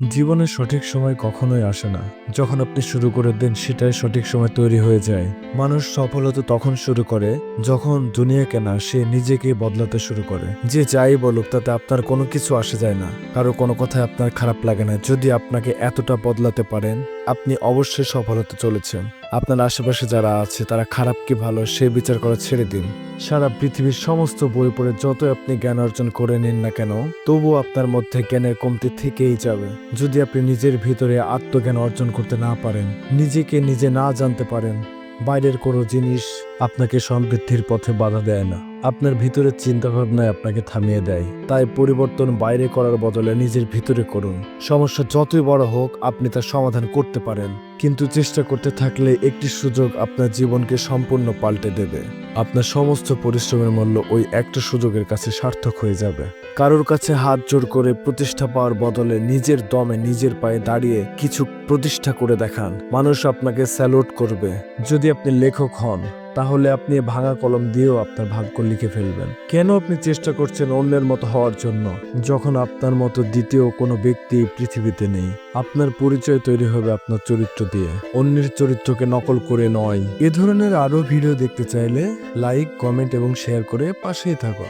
জীবনের সঠিক সময় কখনোই আসে না। যখন আপনি শুরু করে দেন সেটাই সঠিক সময় তৈরি হয়ে যায়। মানুষ সফল হতে তখন শুরু করে যখন দুনিয়াকে না সে নিজেকে বদলাতে শুরু করে। যে যাই বলুক তাতে আপনার কোনো কিছু আসে যায় না, কারো কোনো কথায় আপনার খারাপ লাগে না। যদি আপনাকে এতটা বদলাতে পারেন আপনি অবশ্যই সফল হতে চলেছেন। আপনার আশেপাশে যারা আছে তারা খারাপ কি ভালো সে বিচার করা ছেড়ে দিন। সারা পৃথিবীর সমস্ত বই পড়ে যত আপনি জ্ঞান অর্জন করে নিন না কেন, তবুও আপনার মধ্যে জ্ঞানের কমতি থেকেই যাবে। যদি আপনি নিজের ভিতরে আত্মজ্ঞান অর্জন করতে না পারেন, নিজেকে নিজে না জানতে পারেন, বাইরের কোনো জিনিস আপনাকে সমৃদ্ধির পথে বাধা দেয় না। আপনার ভিতরের চিন্তাভাবনায় আপনাকে থামিয়ে দেয়। তাই পরিবর্তন বাইরে করার বদলে নিজের ভিতরে করুন। সমস্যা যতই বড় হোক আপনি তার সমাধান করতে পারেন, কিন্তু চেষ্টা করতে থাকলে একটি সুযোগ আপনার জীবনকে সম্পূর্ণ পাল্টে দেবে। আপনার সমস্ত পরিশ্রমের মূল্য ওই একটা সুযোগের কাছে সার্থক হয়ে যাবে। কারোর কাছে হাত জোড় করে প্রতিষ্ঠা পাওয়ার বদলে নিজের দমে নিজের পায়ে দাঁড়িয়ে কিছু প্রতিষ্ঠা করে দেখান, মানুষ আপনাকে স্যালুট করবে। যদি আপনি লেখক হন তাহলে আপনি ভাঙা কলম দিয়েও আপনার ভাগ্য লিখে ফেলবেন। কেন আপনি চেষ্টা করছেন অন্যের মতো হওয়ার জন্য, যখন আপনার মতো দ্বিতীয় কোনো ব্যক্তি পৃথিবীতে নেই? আপনার পরিচয় তৈরি হবে আপনার চরিত্র দিয়ে, অন্যের চরিত্রকে নকল করে নয়। এ ধরনের আরো ভিডিও দেখতে চাইলে লাইক, কমেন্ট এবং শেয়ার করে পাশেই থাকো।